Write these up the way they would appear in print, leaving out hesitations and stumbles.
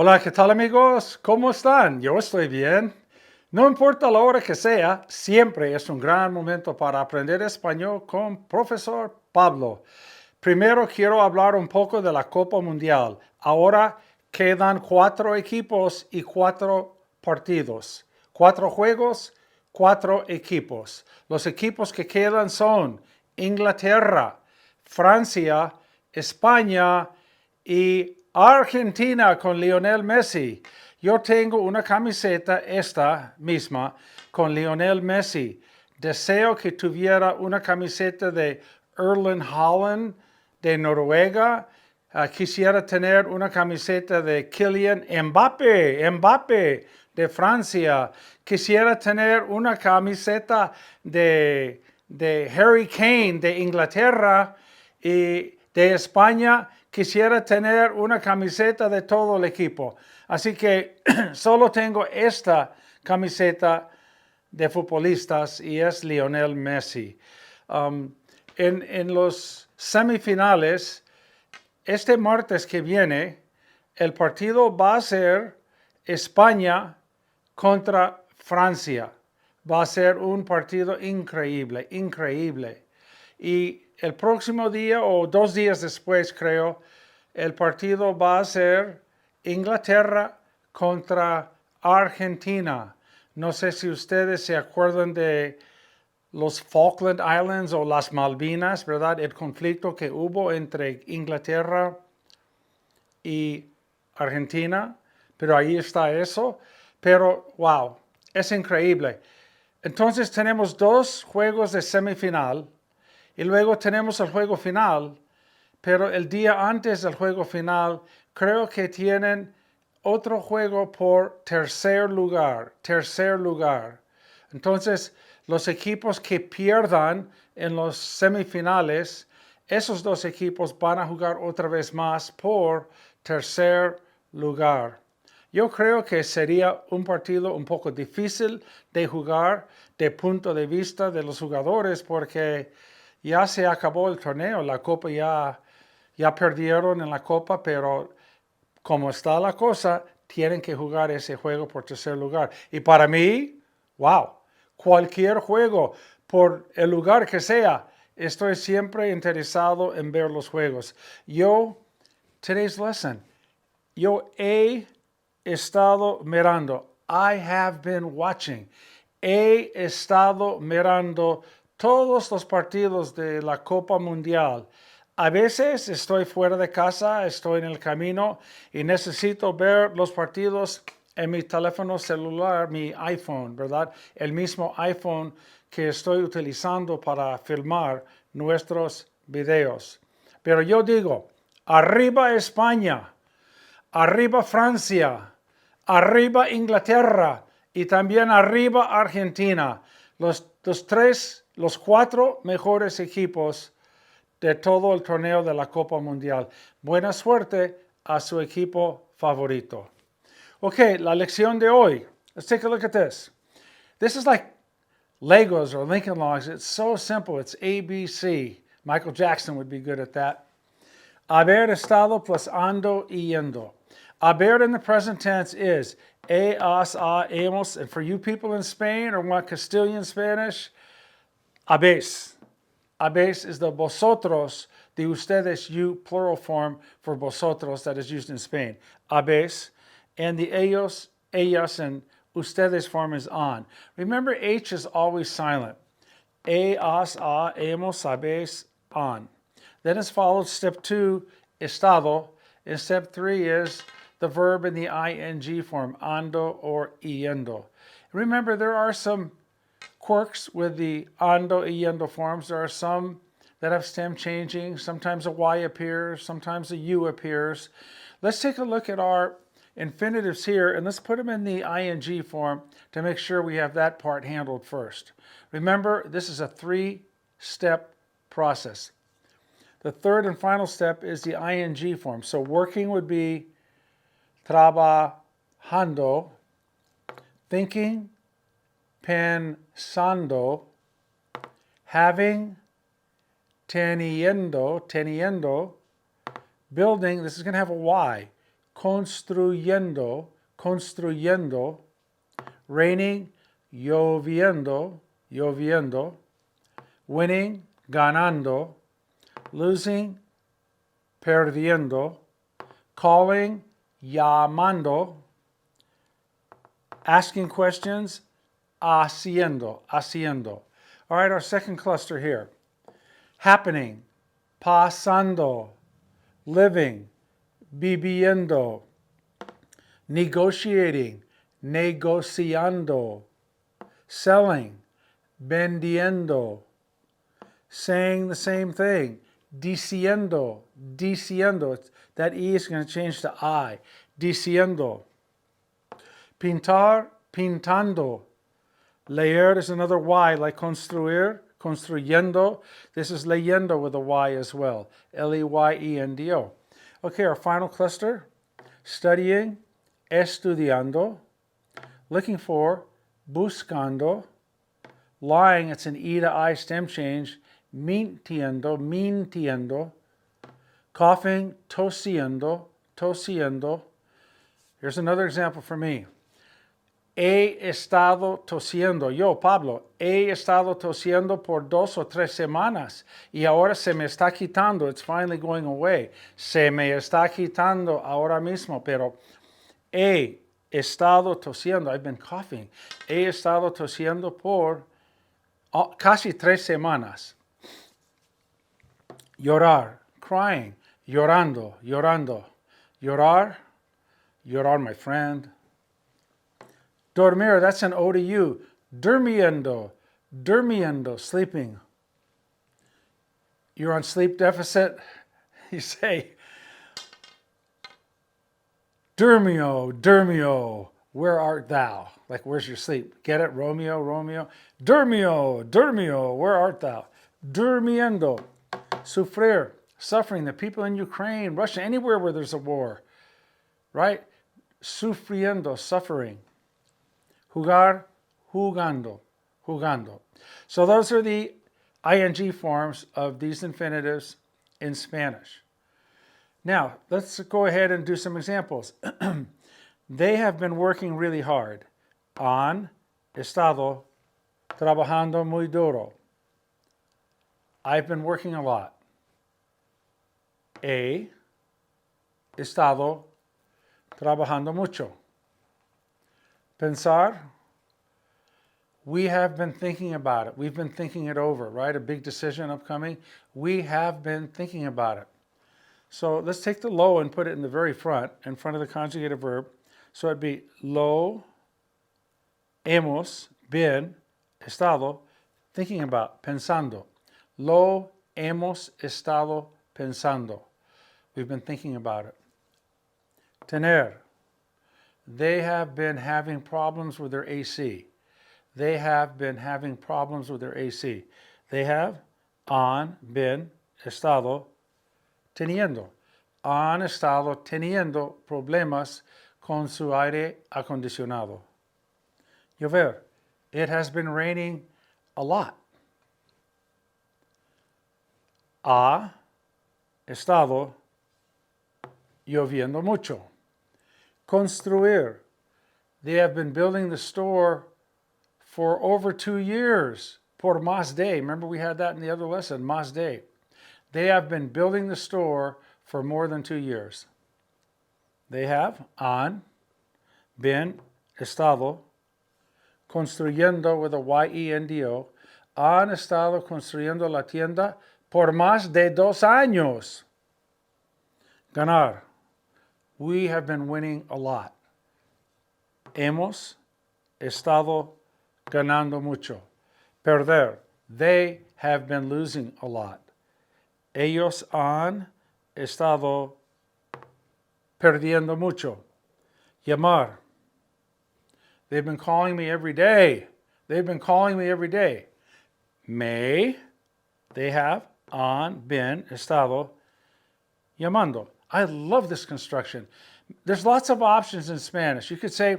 Hola, ¿qué tal amigos? ¿Cómo están? Yo estoy bien. No importa la hora que sea, siempre es un gran momento para aprender español con Profesor Pablo. Primero quiero hablar un poco de la Copa Mundial. Ahora quedan 4 equipos y 4 partidos. 4 juegos, 4 equipos. Los equipos que quedan son Inglaterra, Francia, España y Argentina con Lionel Messi. Yo tengo una camiseta, esta misma, con Lionel Messi. Deseo que tuviera una camiseta de Erling Haaland de Noruega. Quisiera tener una camiseta de Kylian Mbappé de Francia. Quisiera tener una camiseta de Harry Kane de Inglaterra y de España. Quisiera tener una camiseta de todo el equipo. Así que solo tengo esta camiseta de futbolistas y es Lionel Messi. En los semifinales, este martes que viene, el partido va a ser España contra Francia. Va a ser un partido increíble, increíble. Y el próximo día o 2 días después, creo, el partido va a ser Inglaterra contra Argentina. No sé si ustedes se acuerdan de los Falkland Islands o las Malvinas, ¿verdad? El conflicto que hubo entre Inglaterra y Argentina, pero ahí está eso. Pero, wow, es increíble. Entonces tenemos 2 juegos de semifinal y luego tenemos el juego final, pero el día antes del juego final creo que tienen otro juego por tercer lugar. Entonces, los equipos que pierdan en los semifinales, esos 2 equipos van a jugar otra vez más por tercer lugar. Yo creo que sería un partido un poco difícil de jugar de punto de vista de los jugadores porque ya se acabó el torneo, la copa ya perdieron en la copa, pero como está la cosa, tienen que jugar ese juego por tercer lugar. Y para mí, wow, cualquier juego, por el lugar que sea, estoy siempre interesado en ver los juegos. Today's lesson, yo he estado mirando. I have been watching. He estado mirando todos los partidos de la Copa Mundial. A veces estoy fuera de casa, estoy en el camino y necesito ver los partidos en mi teléfono celular, mi iPhone, ¿verdad? El mismo iPhone que estoy utilizando para filmar nuestros videos. Pero yo digo, arriba España, arriba Francia, arriba Inglaterra y también arriba Argentina. Los 4 mejores equipos de todo el torneo de la Copa Mundial. Buena suerte a su equipo favorito. Okay, la lección de hoy. Let's take a look at this. This is like Legos or Lincoln Logs. It's so simple. It's ABC. Michael Jackson would be good at that. Haber estado plus andoiendo. Haber in the present tense is has, hemos. And for you people in Spain or want Castilian Spanish, habéis. Habéis is the vosotros, the ustedes, you, plural form for vosotros that is used in Spain. Habéis. And the ellos, ellas, and ustedes form is on. Remember, H is always silent. Has, hemos, habéis, on. Then is followed step 2, estado, and step 3 is the verb in the ing form, ando or yendo. Remember, there are some quirks with the ando y yendo forms. There are some that have stem changing. Sometimes a y appears, sometimes a u appears. Let's take a look at our infinitives here, and let's put them in the ing form to make sure we have that part handled first. Remember, this is a 3-step process. The third and final step is the ing form. So working would be trabajando, thinking, pensando, having, teniendo, building, this is going to have a Y, construyendo, construyendo, raining, lloviendo, lloviendo, winning, ganando, losing, perdiendo, calling, llamando, asking questions, haciendo, haciendo. All right, our second cluster here. Happening, pasando, living, viviendo, negotiating, negociando, selling, vendiendo, saying the same thing, diciendo, diciendo. That E is going to change to I, diciendo. Pintar, pintando. Leer is another Y, like construir, construyendo. This is leyendo with a Y as well, L-E-Y-E-N-D-O. Okay, our final cluster, studying, estudiando, looking for, buscando, lying, it's an E to I stem change, mintiendo, mintiendo, coughing, tosiendo, tosiendo. Here's another example for me. He estado tosiendo, yo, Pablo, he estado tosiendo por 2 o 3 semanas y ahora se me está quitando, it's finally going away. Se me está quitando ahora mismo, pero he estado tosiendo, I've been coughing, he estado tosiendo por casi 3 semanas. Llorar, crying, llorando, llorando. Llorar, llorar, my friend. Dormir, that's an O to U. Durmiendo, durmiendo, sleeping. You're on sleep deficit. You say, Durmio, Durmio, where art thou? Like, where's your sleep? Get it? Romeo, Romeo. Durmio, Durmio, where art thou? Durmiendo. Sufrir, suffering. The people in Ukraine, Russia, anywhere where there's a war. Right? Sufriendo, suffering. Jugar, jugando, jugando. So those are the ing forms of these infinitives in Spanish. Now, let's go ahead and do some examples. They have been working really hard. Han estado trabajando muy duro. I've been working a lot. He estado trabajando mucho. Pensar, we have been thinking about it. We've been thinking it over, right? A big decision upcoming. We have been thinking about it. So let's take the lo and put it in the very front, in front of the conjugated verb. So it'd be lo hemos been estado thinking about, pensando. Lo hemos estado pensando. We've been thinking about it. Tener. They have been having problems with their AC. They have been having problems with their AC. They have been estado teniendo. Han estado teniendo problemas con su aire acondicionado. Llover. It has been raining a lot. Ha estado lloviendo mucho. Construir. They have been building the store for over 2 years. Por más de. Remember we had that in the other lesson, más de. They have been building the store for more than 2 years. They have, han, been, estado, construyendo with a Y-E-N-D-O, han estado construyendo la tienda por más de 2 años. Ganar. We have been winning a lot. Hemos estado ganando mucho. Perder. They have been losing a lot. Ellos han estado perdiendo mucho. Llamar. They've been calling me every day. They've been calling me every day. Me. They have been estado llamando. I love this construction. There's lots of options in Spanish. You could say,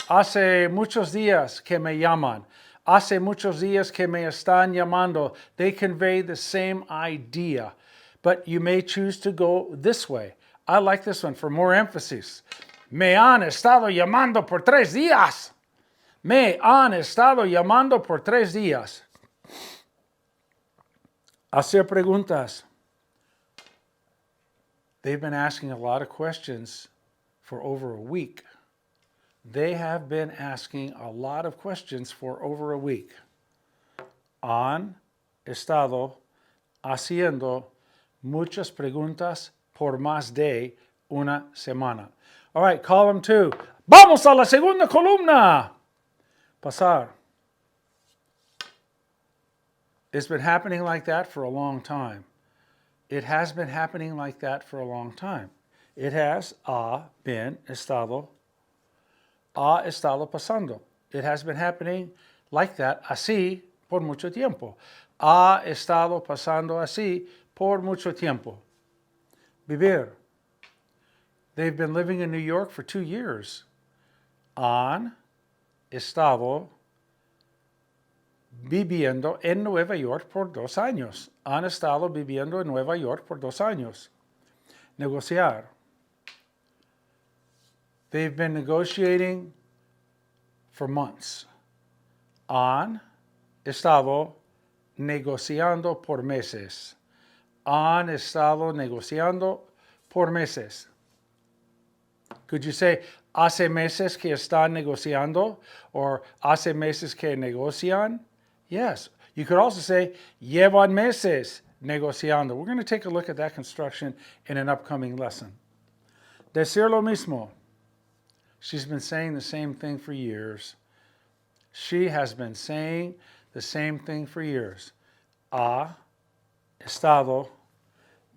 hace muchos días que me llaman. Hace muchos días que me están llamando. They convey the same idea, but you may choose to go this way. I like this one for more emphasis. Me han estado llamando por 3 días. Me han estado llamando por 3 días. Hacer preguntas. They've been asking a lot of questions for over a week. They have been asking a lot of questions for over a week. Han estado haciendo muchas preguntas por más de una semana. All right, column 2. Vamos a la segunda columna. Pasar. It's been happening like that for a long time. It has been happening like that for a long time. It has estado pasando. It has been happening like that, así, por mucho tiempo. Ha estado pasando así por mucho tiempo. Vivir. They've been living in New York for 2 years. Han estado viviendo en Nueva York por 2 años. Han estado viviendo en Nueva York por 2 años. Negociar. They've been negotiating for months. Han estado negociando por meses. Han estado negociando por meses. Could you say, hace meses que están negociando? Or hace meses que negocian? Yes. You could also say, llevan meses negociando. We're going to take a look at that construction in an upcoming lesson. Decir lo mismo. She's been saying the same thing for years. She has been saying the same thing for years. Ha estado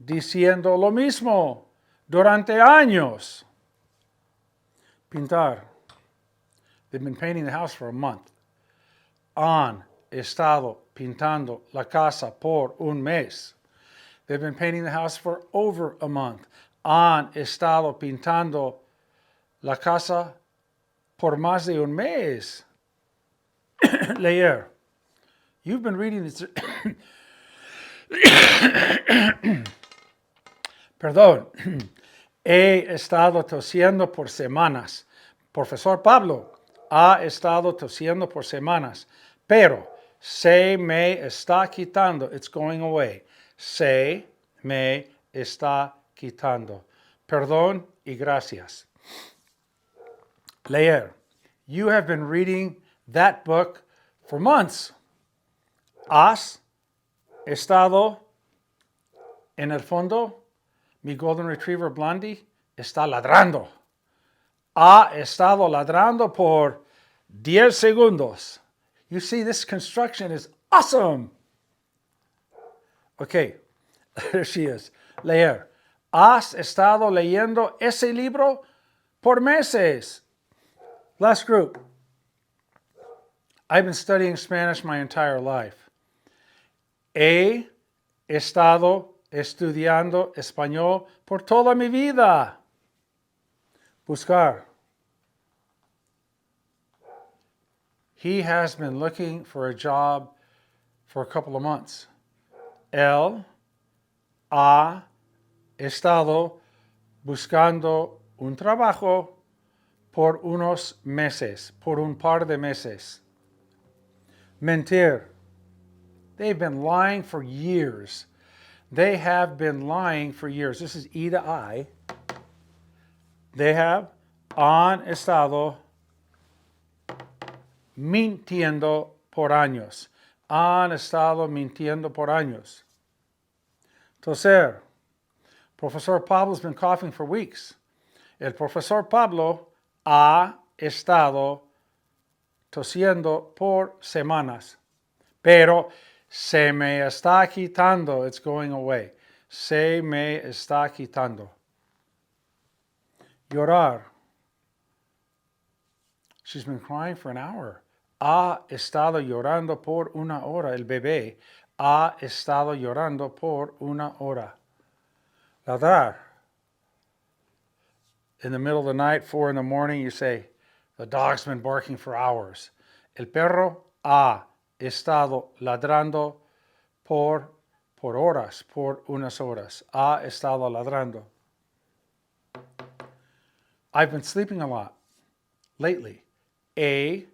diciendo lo mismo durante años. Pintar. They've been painting the house for a month. Han estado pintando la casa por un mes. They've been painting the house for over a month. Han estado pintando la casa por más de un mes. Leer. You've been reading this. Perdón. He estado tosiendo por semanas. Profesor Pablo ha estado tosiendo por semanas, pero se me está quitando. It's going away. Se me está quitando. Perdón y gracias. Leer. You have been reading that book for months. Has estado en el fondo. Mi Golden Retriever Blondie está ladrando. Ha estado ladrando por 10 segundos. You see, this construction is awesome. Okay, there she is. Leer. Has estado leyendo ese libro por meses. Last group. I've been studying Spanish my entire life. He estado estudiando español por toda mi vida. Buscar. He has been looking for a job for a couple of months. Él ha estado buscando un trabajo por unos meses, por un par de meses. Mentir. They've been lying for years. They have been lying for years. This is E to I. They han estado mintiendo por años. Han estado mintiendo por años. Toser. Profesor Pablo's been coughing for weeks. El Profesor Pablo ha estado tosiendo por semanas. Pero se me está quitando. It's going away. Se me está quitando. Llorar. She's been crying for an hour. Ha estado llorando por una hora. El bebé ha estado llorando por una hora. Ladrar. In the middle of the night, 4 in the morning, you say, the dog's been barking for hours. El perro ha estado ladrando por horas, por unas horas. Ha estado ladrando. I've been sleeping a lot lately. He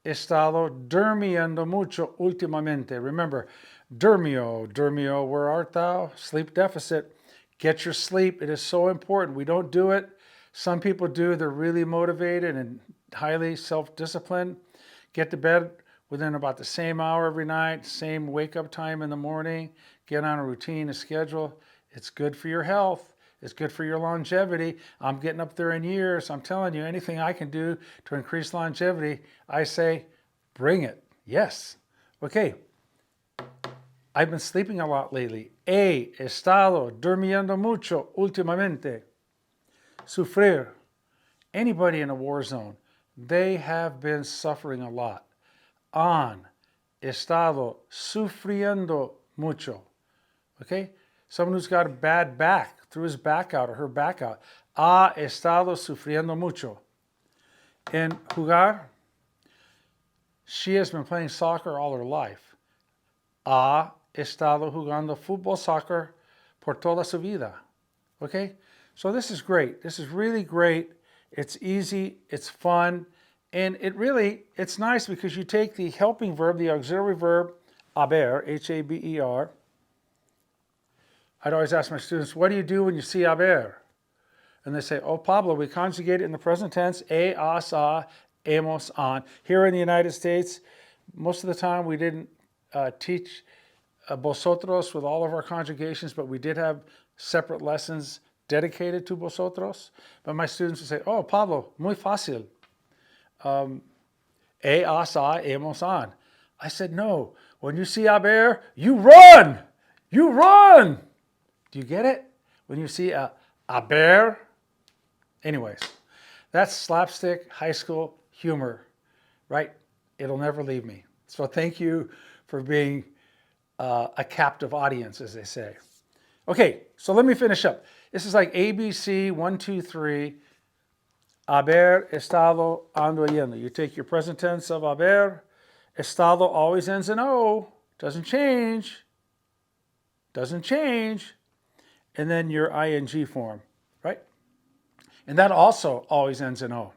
estado durmiendo mucho últimamente. Remember, dormio, where art thou? Sleep deficit. Get your sleep. It is so important. We don't do it. Some people do. They're really motivated and highly self-disciplined. Get to bed within about the same hour every night, same wake-up time in the morning. Get on a routine, a schedule. It's good for your health. It's good for your longevity. I'm getting up there in years. I'm telling you, anything I can do to increase longevity, I say, bring it. Yes. Okay. I've been sleeping a lot lately. He estado durmiendo mucho últimamente. Sufrir. Anybody in a war zone, they have been suffering a lot. Han estado sufriendo mucho. Okay? Someone who's got a bad back, threw his back out or her back out. Ha estado sufriendo mucho. En jugar, she has been playing soccer all her life. Ha estado jugando fútbol, soccer por toda su vida. Okay? So this is great. This is really great. It's easy. It's fun. And it's nice because you take the helping verb, the auxiliary verb, haber, H-A-B-E-R. I'd always ask my students, what do you do when you see haber? And they say, oh, Pablo, we conjugate it in the present tense, he, has, ha, hemos, han. Here in the United States, most of the time we didn't teach vosotros with all of our conjugations, but we did have separate lessons dedicated to vosotros. But my students would say, oh, Pablo, muy fácil. He, has, ha, hemos, han. I said, no. When you see haber, you run! You run! Do you get it? When you see a haber? Anyways, that's slapstick high school humor, right? It'll never leave me. So thank you for being a captive audience, as they say. Okay, so let me finish up. This is like ABC, 1, 2, 3. Haber estado andoiendo. You take your present tense of haber. Estado always ends in O. Doesn't change. Doesn't change. And then your ing form, right? And that also always ends in O.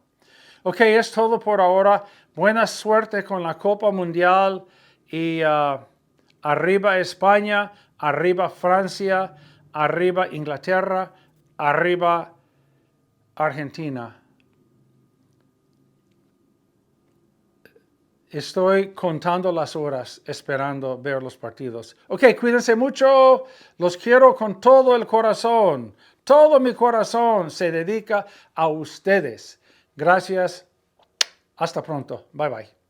Okay, es todo por ahora. Buena suerte con la Copa Mundial. Y arriba España, arriba Francia, arriba Inglaterra, arriba Argentina. Estoy contando las horas esperando ver los partidos. Ok, cuídense mucho. Los quiero con todo el corazón. Todo mi corazón se dedica a ustedes. Gracias. Hasta pronto. Bye bye.